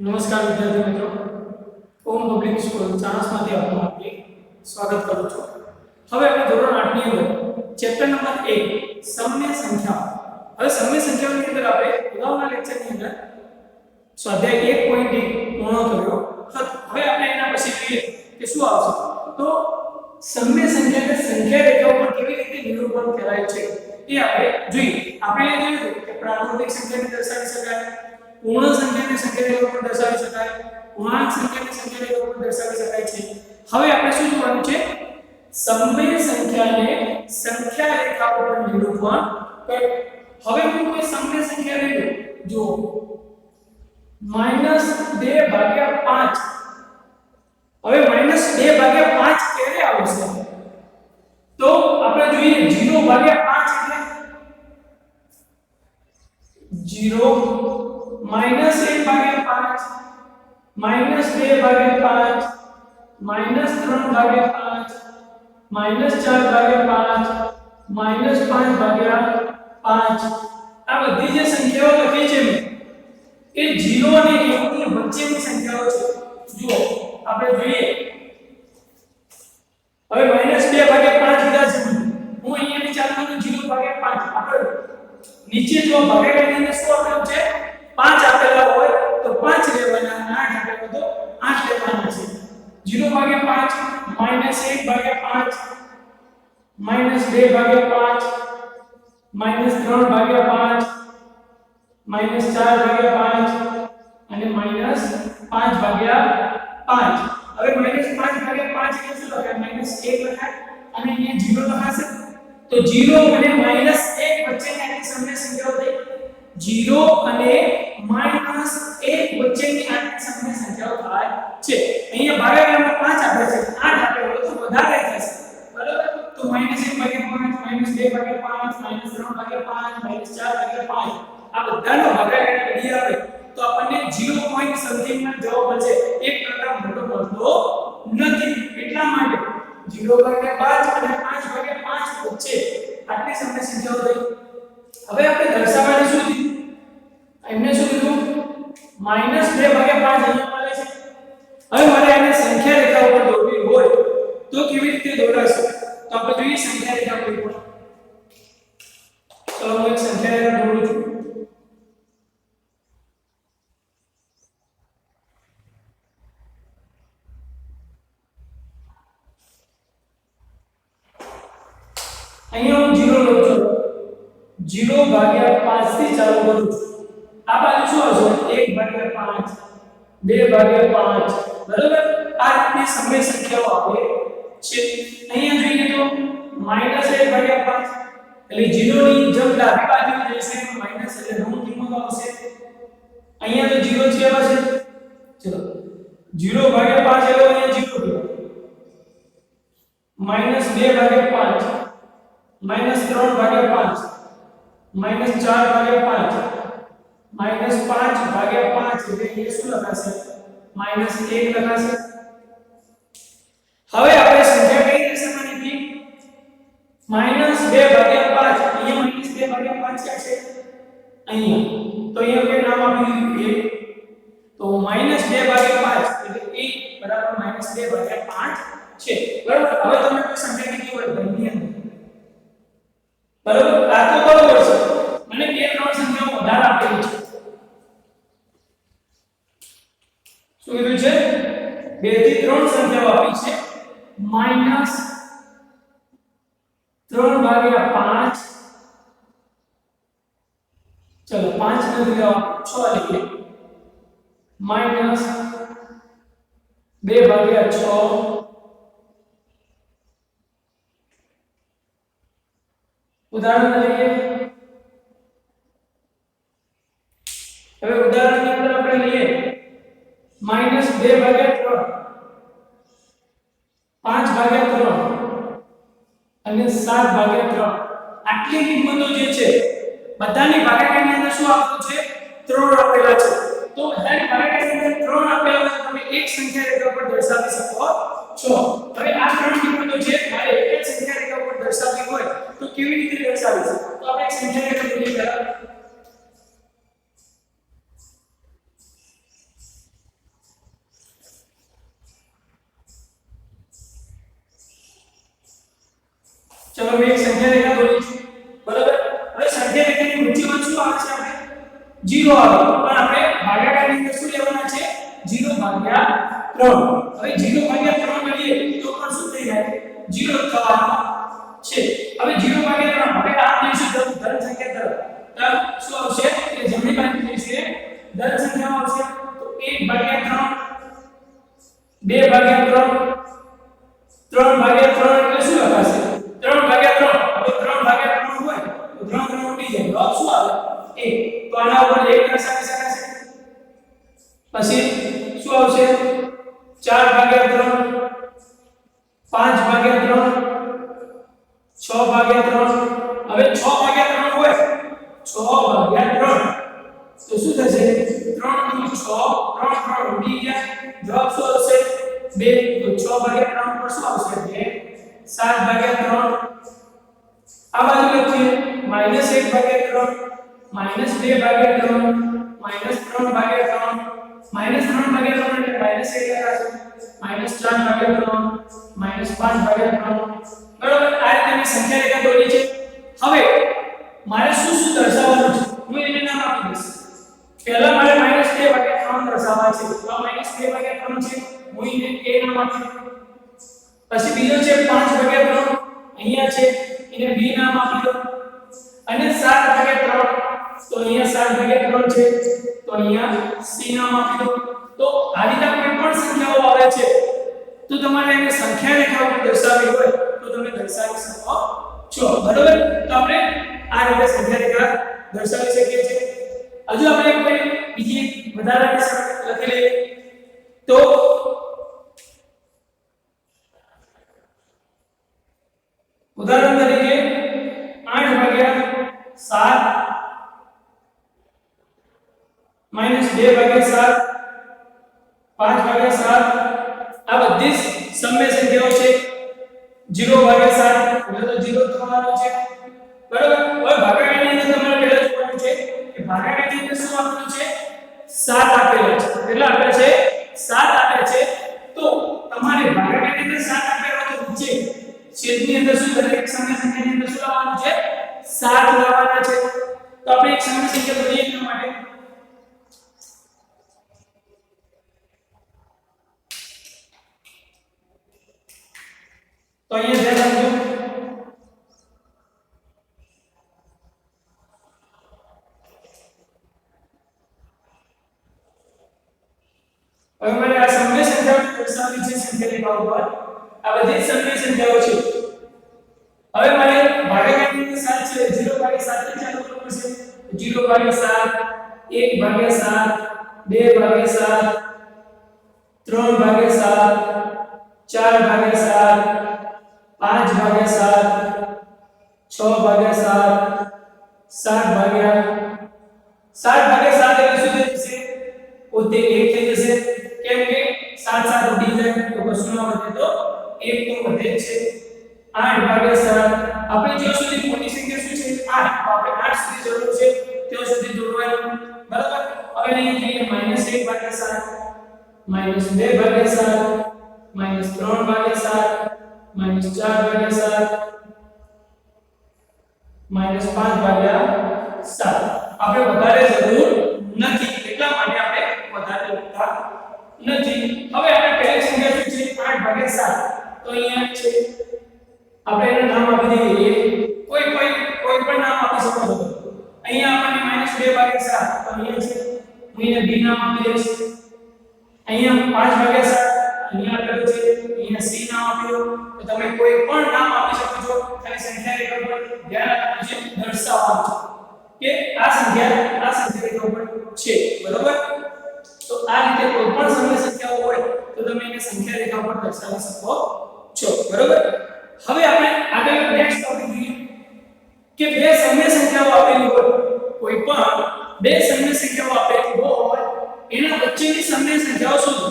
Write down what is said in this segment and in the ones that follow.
નમસ્કાર વિદ્યાર્થી મિત્રો, ઓમ પબ્લિક સ્કૂલ ચાણસમાંથી આપનું હાર્દિક સ્વાગત કરું છું। હવે આપણે ધોરણ 8 ની અંદર ચેપ્ટર નંબર 1 સમય સંખ્યા। હવે સમય સંખ્યાની અંદર આપણે અગાઉના લેક્ચરની અંદર સ્વાધ્યાય 1.1 પૂર્ણ કર્યો હતો। હવે આપણે એના પછી જોઈએ કે શું આવશે, તો સમય સંખ્યાને સંખ્યા રેખા ઉપર કેવી રીતે નિરૂપણ કરાય છે એ આપણે જોઈએ। આપણે એ જોયું કે પ્રારંભિક સંખ્યાને દર્શાવી શકાય, પૂર્ણ સંખ્યાને સંખ્યા રેખા ઉપર દર્શાવી શકાય, પૂર્ણાંક સંખ્યાને સંખ્યા રેખા ઉપર દર્શાવી શકાય છે। હવે આપણે શું જોવાનું છે, સમય સંખ્યાને સંખ્યા રેખા ઉપર નિરૂપણ કર। હવે હું કોઈ સમય સંખ્યા લઈ લઉં, જો -2/5। હવે -2/5 ક્યારે આવશે, તો આપણે જોઈએ 0/5 એટલે 0 -1/5 -2/5 -3/5 -4/5 -5/5 આ બધી જે સંખ્યાઓ લખી છે એ 0 અને 1 ની વચ્ચેની સંખ્યાઓ છે। જુઓ આપણે જોઈએ, હવે -2/5 લીધા છે, હું અહીંયા વિચારવાનું 0/5 આપણે નીચે જો ભાગાકારની અંદર શું આપેલું છે, 5 આપેલા હોય તો 5 લેવાના, 8 આપેલા તો 8 લેવાના છે। 0/5 -1/5 -2/5 -3/5 -4/5 અને -5/5। હવે -5/5 એટલે શું લખાય, -1 લખાય અને અહીંયા 0 લખાશે, તો 0 અને -1 વચ્ચેની આટલી સમય સંખ્યાઓ થઈ। 0 અને -1 વચ્ચેની આટલી સમય સંખ્યાઓ થાય છે। અહીંયા ભાગાકારમાં 5 આપે છે, 8 આપે હોય તો વધારે થશે, બરાબર। તો -1/5 -2/5 -3/5 -4/5 આ બધાનો ભાગાકાર કરીએ આપણે તો આપણને 0 પોઈન્ટ સમથિંગ માં જવાબ મળશે। એક કરતા મોટો મળતો નથી, એટલા માટે 0/5 અને 5/5 વચ્ચે આટલી સમય સંખ્યાઓ થઈ। હવે આપણે દર્શાવવાની શું હતી, એમને શું કીધું, -2/5 અહીંયા મળે છે। હવે મારે આને સંખ્યા રેખા ઉપર દોરવી હોય તો કેવી રીતે દોરાશે, તો આપણે જોઈએ સંખ્યા રેખા પર। ચલો હું એક સંખ્યા રેખા દોરું છું। અહીંયા હું 0 લઉં છું, 0/5 થી ચાલુ કરું છું। આ બાજુ શું હશે, 1/5 2/5, બરાબર। આ રીતની સમય સંખ્યાઓ આવે છે। અહીંયા જોઈએ તો -1/5 એટલે 0 ની જેમ ડાબી બાજુ જશે માઈનસ એટલે ઋણ કિંમત આવશે। અહીંયા તો 0 જ કેવા છે, ચલો 0/5 એટલે અહીંયા 0 કહેવાય, -2/5 -3/5 -4/5 -5/5 એટલે એ શું લખાશે, -1 લખાશે। હવે આપણે સંખ્યા કઈ રીતે સમજવી, -2/5 અહીંયા -2/5 ક્યાં છે, અહીંયા, તો અહીંયા આપણે નામ આપી દીધું a, તો -2/5 એટલે a બરાબર -2/5 છે, બરાબર। હવે તમે કોઈ સંખ્યા કીધી હોય ઘરની અંદર, બરાબર, આ તો બરાબર છે, મને 2-3 સંખ્યાઓ વધારે આપેલી છે, શું કીધું છે, 2 થી 3 સંખ્યાઓ આપી છે, -3/5 चलो 5 ने दिया 6 लिखिए, -2/6 उदाहरण લઈએ। હવે ઉદાહરણની અંદર આપણે લઈએ -2/3 5/3 અને 7/3 આટલી કિંમતો જે છે બધાની ભાગાકારની અંદર શું આપેલું છે, 3 આપેલા છે। તો બધાની ભાગાકારની અંદર 3 આપેલા છે, તમે એક સંખ્યા રેખા પર દર્શાવી શકો છો। હવે આ 3 કિંમતો છે મારે એક જ સંખ્યા રેખા પર દર્શાવવી હોય તો કેવી રીતે દર્શાવીશું, તો આપણે એક સંખ્યા રેખા દોરીએ પહેલા। શું આવે છે આપણે 0 આવે પણ આપણે ભાગાકારની અંદર શું લેવાના છે 0 ભાગ્યા 3 હવે 0 ભાગ્યા 3 કરીએ તો પણ શું થઈ જાય 0 થવાનો છે હવે 0 ભાગ્યા 3 હવે આ લઈશું ધન સંખ્યા તરફ શું આવશે કે જમણી બાજુ જઈશે ધન સંખ્યામાં આવશે તો 1 ભાગ્યા 3 2 ભાગ્યા 3 3 ભાગ્યા 3 એટલે શું લખાશે 3 ભાગ્યા 3 હવે 3 ભાગ્યા 3 હોય તો 3 3 ઉડી જાય જવાબ શું આવે 1 તો આના ઉપર 1 દર્શાવી શકાશે પછી શું આવશે 4 ભાગ્યા 3 5 ભાગ્યા 3 6 ભાગ્યા 3 હવે 6 ભાગ્યા 3 હોય 6 ભાગ્યા 3 તો શું થશે 3 નું 6 3 3 ઉડી ગયા જવાબ શું આવશે 2 તો 6 ભાગ્યા 3 પર શું આવશે 2 7 ભાગ્યા 3 આ બાજુ લખીએ -1 ભાગ્યા 3 -2 ભાગ્યા 3 -3 ભાગ્યા 3 -3 ભાગ્યા 3 એટલે -1 લખાશે -4 ભાગ્યા 3 -5 ભાગ્યા 3 બરાબર આ રીતે મેં સંખ્યા રેખા દોરી છે હવે મારે શું શું દર્શાવવાનું છે હું એને નામ આપી દઈશ પહેલા મારે -2 ભાગ્યા 3 દર્શાવવા છે તો -2 ભાગ્યા 3 છે હું એને a નામ આપી પછી બીજો છે 5 ભાગ્યા 3 અહીંયા છે એને b નામ આપી દો અને 7 ભાગ્યા 3 તો અહીંયા 7 ભાગ્યા 3 છે તો અહીંયા c નામ આપી દો તો આ રીતે કોઈ પણ સંખ્યાઓ આવે છે તો તમારે એને સંખ્યા રેખા ઉપર દર્શાવવી હોય તો તમે દર્શાવી શકો છો બરાબર તો આપણે આ રીતે સંખ્યા રેખા દર્શાવી શકીએ છીએ હજુ આપણે કોઈ બીજી વધારાની લખી લઈએ તો ઉદાહરણ તરીકે 8 ભાગ્યા 7 -2 ભાગ્યા 7 5 ભાગ્યા 7 આ બધી સમય સંખ્યાઓ છે 0 ભાગ્યા 7 એટલે તો 0 થવાનો છે બરાબર હવે ભાગાકારની અંદર તમારે પહેલા જોવાનું છે કે ભાગાકારની અંદર શું આપેલું છે 7 આપેલા છે કેટલા આપેલા છે 7 આપ્યા છે તો તમારે ભાગાકારની અંદર 7 આપેલા તો નીચે છેદની અંદર શું દરેક સમય સંખ્યાની અંદર શું લાવવાનું છે 7 લાવવાના છે તો આપણે એક સમય સંખ્યા દોરીએ એના માટે तो ये ध્યાન રાખજો હવે મને આ સમય સંખ્યાઓ દર્શાવવી છે સંખ્યા રેખા ઉપર આ બધી સમય સંખ્યાઓ છે હવે મારે ભાગાકારની અંદર 7 છે 0 ભાગ્યા 7 થી ચાલુ કરવું છે 0 ભાગ્યા 7 1 ભાગ્યા 7 2 ભાગ્યા 7 3 ભાગ્યા 7 4 ભાગ્યા 7 5 ભાગ્યા 7 6 ભાગ્યા 7 7 ભાગ્યા 7 એટલે શું થઈ જશે પોતે 1 થઈ જશે કેમ કે 7 7 ઉડી જાય તો કશું ના વધે તો 1 તો વધે છે 8 ભાગ્યા 7 આપણે જ્યાં સુધી મોટી સંખ્યા શું છે 8 તો આપણે 8 સુધી જરૂર છે ત્યાં સુધી દોરવાનું બરાબર હવે અહીં જોઈએ -1 ભાગ્યા 7 -2 ભાગ્યા 7 -3 ભાગ્યા 7 -4 ભાગ્યા 7 -5 ભાગ્યા 7 આપણે વધારે જરૂર નથી એટલા માટે આપણે વધારે લખતા નથી હવે આપણે પહેલી સંખ્યા શું છે 8 ભાગ્યા 7 તો અહીંયા છે આપણે એનું નામ આપી દઈએ કોઈ પણ નામ આપી શકો છો અહીંયા આપણને -2 ભાગ્યા 7 તો અહીંયા છે હું એને b નામ આપી દઈશ અહીંયા 5 ભાગ્યા 7 અહીંયા આપેલું છે અહીંયા c નામ આપ્યો તો તમે કોઈ પણ નામ આપી શકો છો ખાલી સંખ્યા રેખા પર ધ્યાન આપવાનું છે દર્શાવવાનું છે કે આ સંખ્યા રેખા પર છે બરોબર તો આ રીતે કોઈ પણ સમય સંખ્યાઓ હોય તો તમે એને સંખ્યા રેખા પર દર્શાવી શકો છો બરોબર હવે આપણે આગળ નેક્સ્ટ ટોપિક જોઈએ કે બે સમય સંખ્યાઓ આપેલી હોય કોઈ પણ બે સમય સંખ્યાઓ આપેલી હોય એના વચ્ચેની સમય સંખ્યાઓ શોધો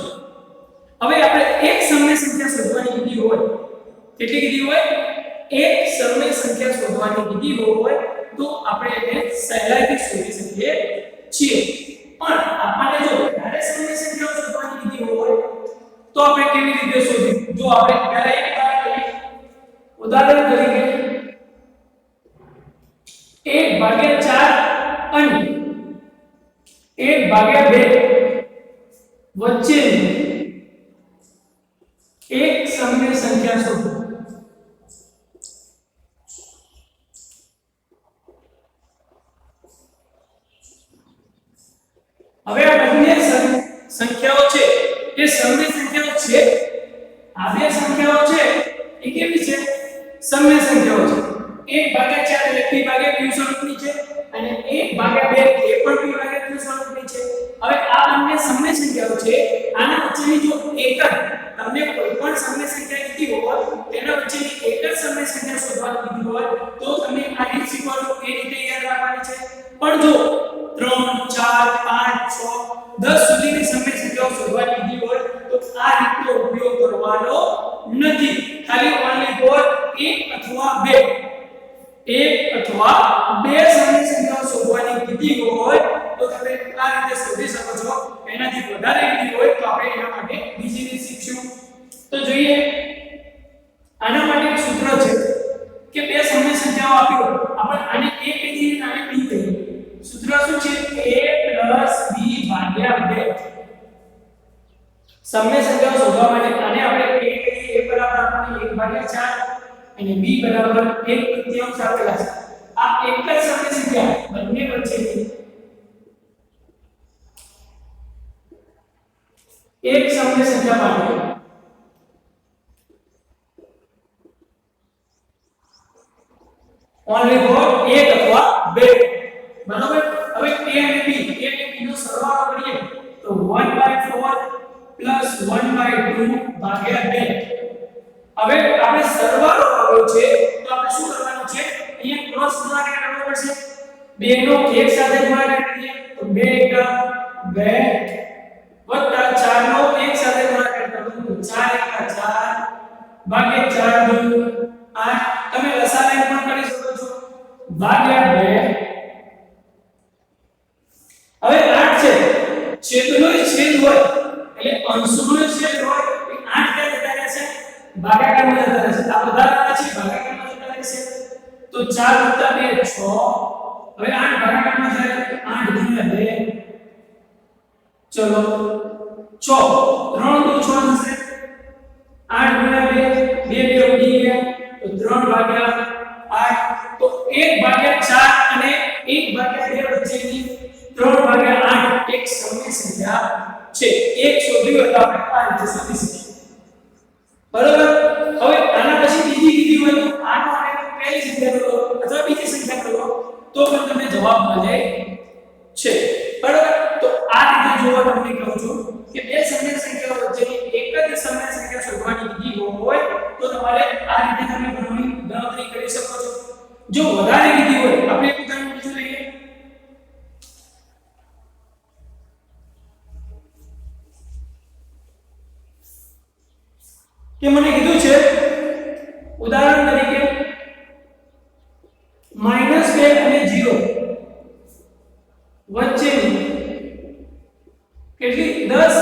હવે આપણે એક સમય સંખ્યા શોધવાની કીધી હોય કેટલી કીધી હોય એક સમય સંખ્યા શોધવાની કીધી હોય તો આપણે એને સહેલાઈથી શોધી શકીએ છીએ પણ આપણને જો વધારે સમય સંખ્યાઓ શોધવાની કીધી હોય તો આપણે કેવી રીતે શોધીએ જો આપણે પહેલા એક ઉદાહરણ તરીકે 1/4 તો અને 1/2 વચ્ચેની એક સમય સંખ્યા શોધો. હવે આ બંને સંખ્યાઓ છે એ સમય સંખ્યાઓ છે. આ બે સંખ્યાઓ છે એ કેવી છે? સમય સંખ્યાઓ છે. 1/4 એટલે p ભાગ્યા q સ્વરૂપની છે અને 1/2 એ પણ p ભાગ્યા q સ્વરૂપની છે. હવે આ બંને સમય સંખ્યાઓ છે. આના વચ્ચેની જો એક જ તમને કોઈ પણ સમય સંખ્યા કીધી હોય તેના વચ્ચેની એક જ સમય સંખ્યા શોધવાની કીધી હોય તો તમે આ રીત શીખવાનો એ રીતે યાદ રાખવાની છે. પણ જો 3 4 5 6 10 સુધીની સમય સંખ્યાઓ શોધવાની કીધી હોય તો આ રીતનો ઉપયોગ કરવાનો નથી. ખાલી ઓનલી ફોર એક અથવા બે સમય સંખ્યાઓ શોધવાની કીધી હોય તો તમે આ રીતે શોધી શકો છો. એનાથી વધારે કીધી હોય તો આપણે એના માટે બીજી રીત શીખશું. તો જોઈએ, આના માટે એક સૂત્ર છે કે બે સમય સંખ્યાઓ આપી હોય આપણે આને a કહીએ અને આને b કહીએ. સૂત્ર શું છે? a+b/2. સમય સંખ્યાઓ શોધવા માટે આને આપણે a કહીએ. a બરાબર આપણને 1/4 અને b બરાબર 1/3 આપેલા છે. આ એક જ સમય સંખ્યા બંને વચ્ચેની એક સમય સંખ્યા માટે ઓનલી ફોર એક અથવા બે. બરાબર. હવે a અને b નો સરવાળો કરીએ તો 1/4 + 1/2 ભાગ્યા 2. હવે આપણે સરવાળો આવ્યો છે તો આપણે શું કરવાનું છે? અહીંયા ક્રોસ ગુણાકાર કરવો પડશે. 2 નો એક સાથે ગુણાકાર કરીએ તો 2 * 2 વત્તા 4 નો એક સાથે ગુણાકાર કરો તો 4 * 4 ભાગ્યા 4 * 8. તમે લસાઅ પણ કરી શકો છો ભાગ્યા 2. હવે 8 છે છેદનો છેદ હોય એટલે અંશનો છેદ હોય એ 8 ક્યાં જતા રહેશે? ભાગાકારમાં જતા રહેશે. આ બધા આના છે ભાગાકારમાં જતા રહેશે તો 4 + 2 6. હવે 8 ભાગાકારમાં જાય 8 × 2 ચલો 6 3 × 6 થશે 8 × 2 2 ઉડી ગયા તો 3/8. તો 1/4 અને 1/2 વચ્ચેની 3/8 એક સમય સંખ્યા છે. એક શોધ્યું એટલે આપણે આ રીતે શોધી શકીએ. બરોબર. હવે આના પછી બીજી કીધી હોય તો આનો આપણે પહેલી સંખ્યા લો અથવા બીજી સંખ્યા લો તો પણ તમને જવાબ મળે છે. બરોબર. તો આ રીતે જોવા તમને કહું છું કે બે સમય સંખ્યાઓ વચ્ચેની એક જ સમય સંખ્યા શોધવાની કીધી હોય તો તમારે આ રીતે તમે ગણતરી કરી શકો છો. જો વધારે કીધી હોય આપણે એક ઉદાહરણ બીજું લઈએ. કે મને કીધું છે ઉદાહરણ તરીકે -2 અને 0 વચ્ચેની કેટલી 10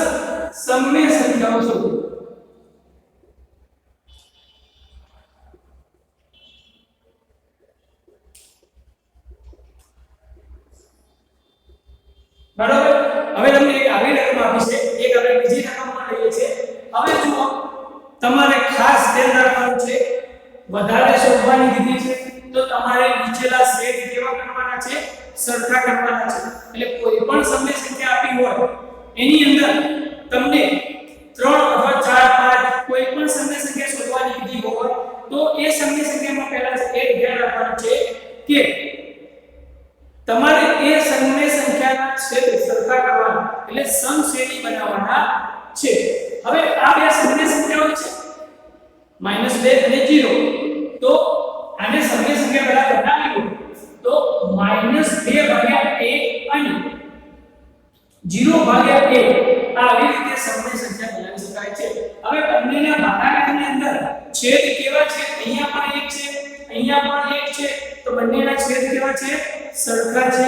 સમય સંખ્યાઓ શોધો. બરાબર. હવે તમને એક આવી રકમ આપી છે, એક આપણે બીજી રકમમાં લઈએ છે. હવે જુઓ તમારે ખાસ ધ્યાન રાખવાનું છે વધારે શોધવાની કીધી છે તો તમારે નીચેલા સેટ કેવા કરવાના છે? સરખા કરવાના છે. એટલે કોઈ પણ સમય સંખ્યા આપી હોય એની અંદર તમને 3 અથવા 4 5 કોઈ પણ સમય સંખ્યા શોધવાની કીધી હોય તો એ સમય સંખ્યામાં પહેલા એક ધ્યાન રાખવાનું છે કે તમારે એ સમય સંખ્યાના છેદ સરખા કરવાના એટલે સમશ્રેણી બનાવવાના છે. હવે આ બે સમય સંખ્યાઓ છે -2 અને 0 તો આને સમય સંખ્યા પહેલા બનાવી લો તો -2/1 અને 0/1 આવી રીતે સમય સંખ્યા બનાવી શકાય છે. હવે બંનેના ભાગાકારની અંદર છેદ કેવા છે? અહીંયા પણ 1 છે અહીંયા પણ 1 છે તો બંનેના છેદ કેવા છે? સરખા છે.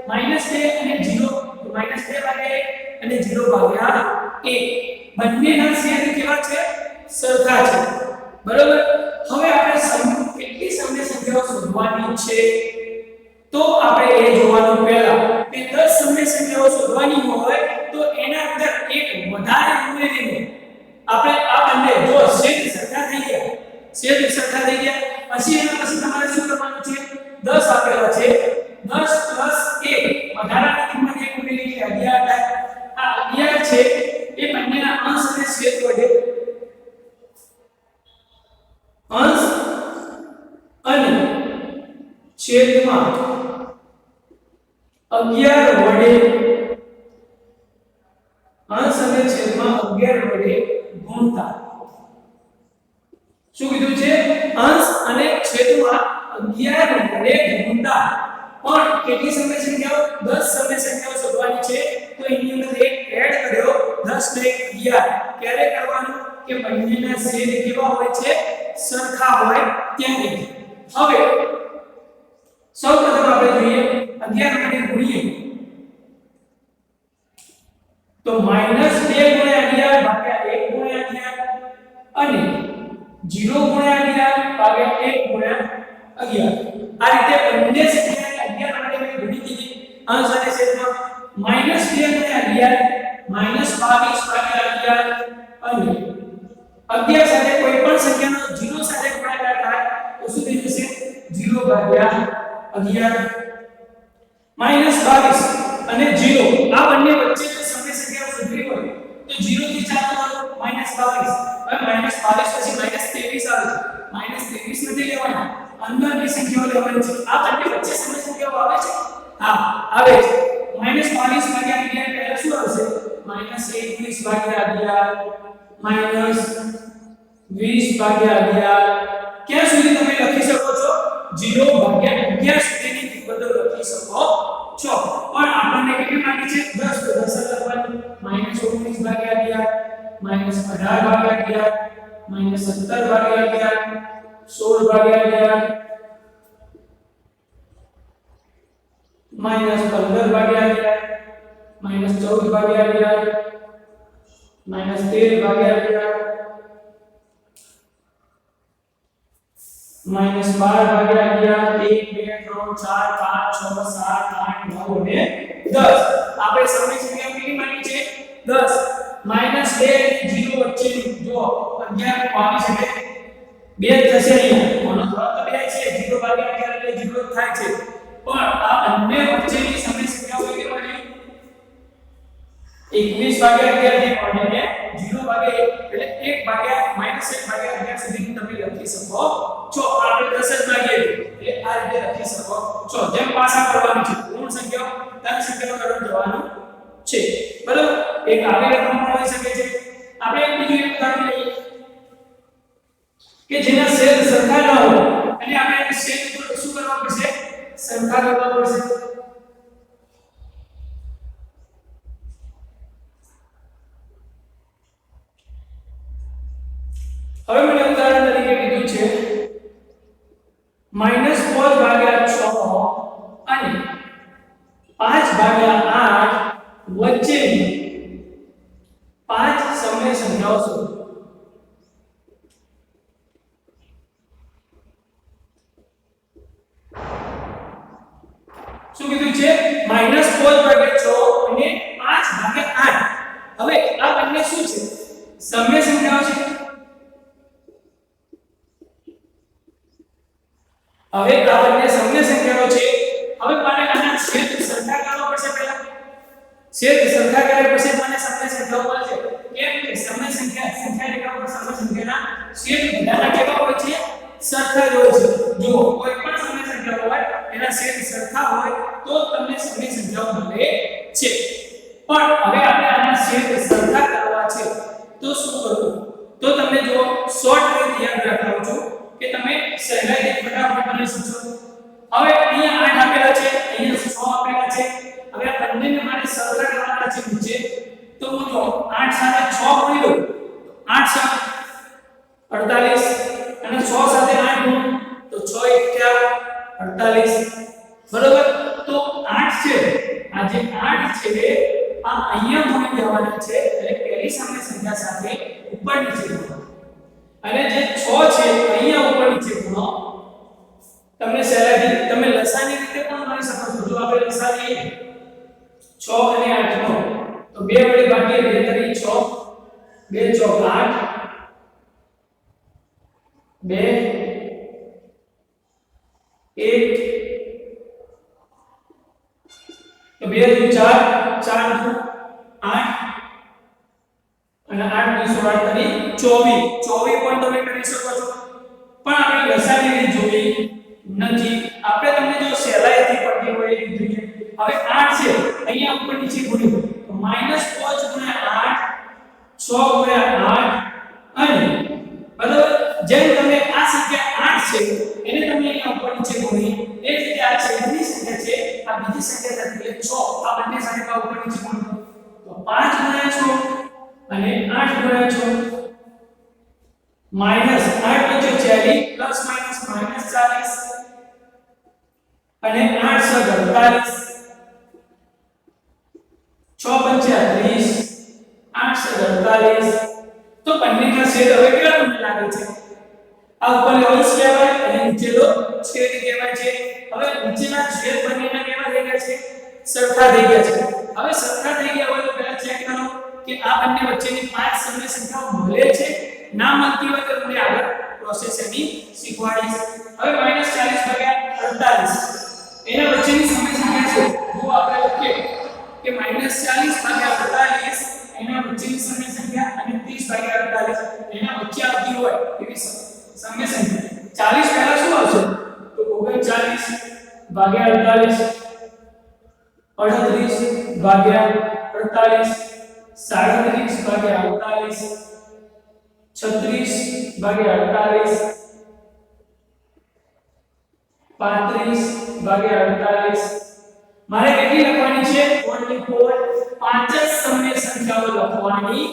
-2 અને 0 તો -2/1 અને 0/1 બંનેના છેદ કેવા છે? સરખા છે. બરોબર. હવે આપણે કેટલી સમય સંખ્યાઓ શોધવાની છે તો આપણે એ જોવાનું પહેલા શોધવાની હોય તો એના અંદર એક વધારે ઉમેરીને આપણે આ બંને જો છેદ સરખા થઈ ગયા પછી એના પછી તમારે શું કરવાનું છે 10 આપેલા છે 10 + 1 વધારાની કિંમત 1 ઉમેરી એટલે 11 થાય આ 11 છે એ બંનેના અંશ અને છેદ વડે અંશ અને છેદમાં 11 વડે અંશ અને છેદમાં 11 વડે ગુણતા શું કીધું છે અંશ અને છેદમાં 11 વડે ગુણતા પણ કેટલી સમય સંખ્યાઓ 10 સમય સંખ્યાઓ શોધવાની છે તો એની અંદર એક એડ કર્યો 10 ને 11 ક્યારે કરવાનું કે બંનેના છેદ કેવા હોય છે સરખા હોય ત્યારે હવે સૌપ્રથમ આપણે જોઈએ 11 વડે ગુણીએ તો -2 * 11 ભાગ્યા 1 * 11 અને 0 * 11 ભાગ્યા 1 * 11 આ રીતે બંને સંખ્યા 11 વડે મેં ગુણી દીધી અંશ અને છેદમાં -2 * 11 -22 ભાગ્યા 11 અને 11 સાથે કોઈ પણ સંખ્યાનો 0 સાથે ગુણાકાર થાય તો શું થઈ જશે 0 ભાગ્યા 11 -22 અને 0 આ બંને વચ્ચે જો સમય સંખ્યાઓ શોધવી હોય તો 0 થી ચાલુ કરો -22 હવે -22 પછી -23 આવે છે -23 નથી લેવાના અંદરની સંખ્યાઓ લેવાની છે આ બંને વચ્ચે સમય સંખ્યાઓ આવે છે હા આવે છે -22 ભાગ્યા 11 પહેલા શું આવશે -21 ભાગ્યા 11 -20 ભાગ્યા 11 ક્યાં સુધી તમે લખી શકો છો 0 ભાગ્યા 11 સુધીની કિંમતો લખી શકો છો પણ આપણને કેટલી માંગી છે 10 તો 10 લખવાનું -19 ભાગ્યા 11 -18 ભાગ્યા 11 -17 ભાગ્યા 11 16 ભાગ્યા 11 -15 ભાગ્યા 11 -14 ભાગ્યા 11 -13 ભાગ્યા 11 -12 ભાગ્યા 11 1 2 3 4 5 6 7 8 9 અને 10 આપણે સમય સંખ્યા કેટલી માંગી છે 10 -2 અને 0 વચ્ચે જો 11 22 એટલે 2 થશે અહીંયા કોનો જવાબ તો 2 છે 0 ભાગ્યા 11 એટલે 0 થાય છે પણ આ બંને વચ્ચેની સમય સંખ્યાઓ કેટલી મળી 21 ભાગ્યા 11 થી મળીને 0 ભાગ્યા 1 એટલે 1 ભાગ્યા -1 ભાગ્યા 11 સુધી તમે લખી શકો છો આપણે 10 જ માંગીએ એટલે આ રીતે લખી શકો છો જેમ પાછા કરવાનું છે પૂર્ણ સંખ્યાઓ ધન સંખ્યાઓ તરફ જવાનું છે બરાબર એક આવી રકમ પણ હોઈ શકે છે આપણે એક બીજું એક ઉદાહરણ લઈએ કે જેના છેદ સરખા ન હોય અને આપણે છેદ પર શું કરવા પડશે સરખા કરવા પડશે હવે મને ઉદાહરણ તરીકે કીધું છે -5 ભાગ્યા 6 અને 5 ભાગ્યા 8 વચ્ચેની 5 સમય સંખ્યાઓ શોધો શું કીધું છે -5 ભાગ્યા 6 અને 5 ભાગ્યા 8 હવે આ બંને શું છે સમય સંખ્યાઓ છે હવે આ બંને સમય સંખ્યાઓ છે હવે મારે આના છેદ સરખા કરવા પડશે પહેલા છેદ સરખા કર્યા પછી મને સમય સંખ્યાઓ મળશે કેમ કે સમય સંખ્યા રેખા પર સમય સંખ્યાના છેદ બધાના કેવા હોય છે સરખા જ હોય છે જો કોઈ પણ સમય સંખ્યા હોય એના છેદ સરખા હોય તો તમને સમય સંખ્યાઓ મળે છે પણ હવે આપણે આના છેદ સરખા કરવા છે તો શું કરવું તો તમને જો શોર્ટ ટ્રીક યાદ રાખવાનું છું કે તમે સહેલાઈથી ફટાફટ બની શકશો હવે અહીંયા 8 આપેલા છે અહીંયા 6 આપેલા છે હવે આ બંનેને મારે સરખા કરવાના છે નીચે તો હું જો 8 સાથે 6 ગુણી લઉં 8 7 48 અને 6 સાથે 8 ગુણ તો 6 1 48 બરોબર તો 8 છે આ જે 8 છે આ અહીંયા ગુણી દેવાના છે એટલે પહેલી સમય સંખ્યા સાથે ઉપર નીચે કરવાનું અને જે 6 છે અહીંયા ઉપર નીચે ગુણો તમને સહેલાઈથી તમે લસાની રીતે પણ ગણી શકો છો જો આપણે લસા લઈએ 6 6 અને 8 નો તો 2 વડે ભાગીએ 2 તરી 6 2 ચોક 8 2 1 તો 2 દુ 4 4 દુ 8 અને 8 દુ 16 તરી 24 પણ તમે કરી શકો છો પણ આપણે લસાની રીત જોઈ નથી આપણે તમને જો સહેલાઈથી પડતી હોય એ જોઈએ હવે 8 છે અહીંયા ઉપર નીચે ગુણ્યું તો -5 ગુણ્યા 8 6 ગુણ્યા 8 અને બરાબર જેમ તમે આ સંખ્યા 8 છે એને તમે અહીંયા ઉપર નીચે ગુણી એ જ રીતે આ છેલ્લી સંખ્યા છે આ બીજી સંખ્યા છે એટલે 6 આ બંને સંખ્યા ઉપર નીચે ગુણો તો 5 ગુણ્યા 6 અને 8 ગુણ્યા 6 माइनस 8 + 40 प्लस माइनस -40 અને 8 * 48 6 × 30 8 * 48 તો બંનેના છેદ હવે કેવા તમને લાગે છે આ ઉપર અંશ કહેવાય અને નીચેનો છેદ કહેવાય છે હવે નીચેના છેદ બંનેના કેવા થઈ ગયા છે સરખા થઈ ગયા છે હવે સરખા થઈ ગયા હોય તો પહેલા ચેક કરો કે આ બંને વચ્ચેની 5 સમય સંખ્યાઓ મળે છે ના મળતી હોય તો તમને આગળ પ્રોસેસ એની શીખવાડીશ હવે -40/48 એના વચ્ચેની સમય સંખ્યા છે જો આપણે લખીએ કે -40/48 એના વચ્ચેની સમય સંખ્યા અને 30/48 એના વચ્ચે આવતી હોય એવી સમય સંખ્યા 40 પહેલા શું આવશે તો 39/48 38/48 37/48 36/48 35/48 મારે કેટલી લખવાની છે ઓન્લી 4 પાંચ જ સમય સંખ્યાઓ લખવાની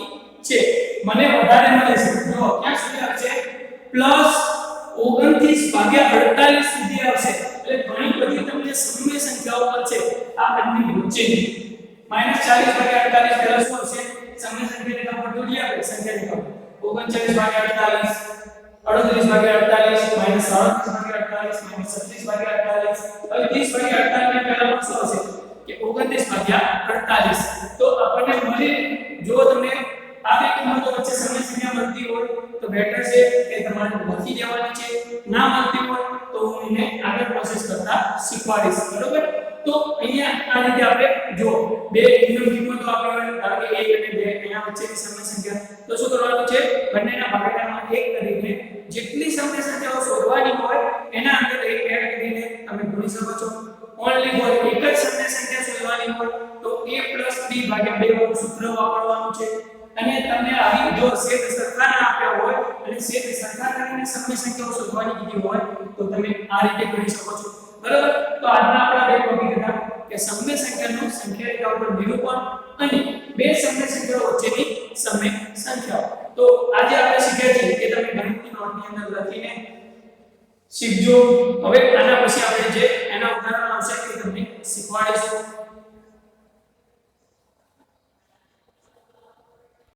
છે મને વધારે મળે છે જો ક્યાં સુધી આવશે +29/48 સુધી આવશે એટલે ઘણી બધી તમને સમય સંખ્યાઓ મળશે આ બંને વચ્ચેની -40/48 પહેલા શું આવશે સમય સંખ્યાને કાપડ દોડી આવે સંખ્યાને કાપડ 39/48 38/48 -38/48 -36/48 હવે 30/48 ને પહેલા શું આવશે કે 29/48 તો આપણને મળે જો તમને આ બે કિંમતો વચ્ચે સમય સંખ્યા મળતી હોય તો બેટર છે કે તમારે લખી દેવાની છે ના મળતી હોય તો હું એને આગળ પ્રોસેસ કરતા શીખવાડીશ બરોબર તો અહીંયા આ રીતે આપણે જો બે કિંમતો આપી હોય ધારો કે 1 અને 2 એના વચ્ચેની સમય સંખ્યા તો શું કરવાનું છે બંનેના ભાગાકારમાં 1 કરીને જેટલી સમય સંખ્યાઓ શોધવાની હોય એના અંદર 1 એડ કરીને તમે ગણી શકો છો ઓન્લી ફોર એક જ સમય સંખ્યા શોધવાની હોય તો a + b / 2 વાળું સૂત્ર વાપરવાનું છે અને તમને આવી જો છેદ સરખા ના આપ્યા હોય અને છેદ સરખા કરીને સમય સંખ્યાઓ શોધવાની કીધી હોય તો તમે આ રીતે કરી શકો છો બરાબર તો આજના આપણા બે ટોપિક હતા કે સમય સંખ્યાનું સંખ્યા રેખા ઉપર નિરૂપણ અને બે સમય સંખ્યાઓ વચ્ચેની સમય સંખ્યાઓ તો આજે આપણે શીખ્યા છીએ કે તમે ગણિતની નોટની અંદર લખીને શીખજો હવે આના પછી આપણે જે એના ઉદાહરણ આવશે તે તમને શીખવાડીશું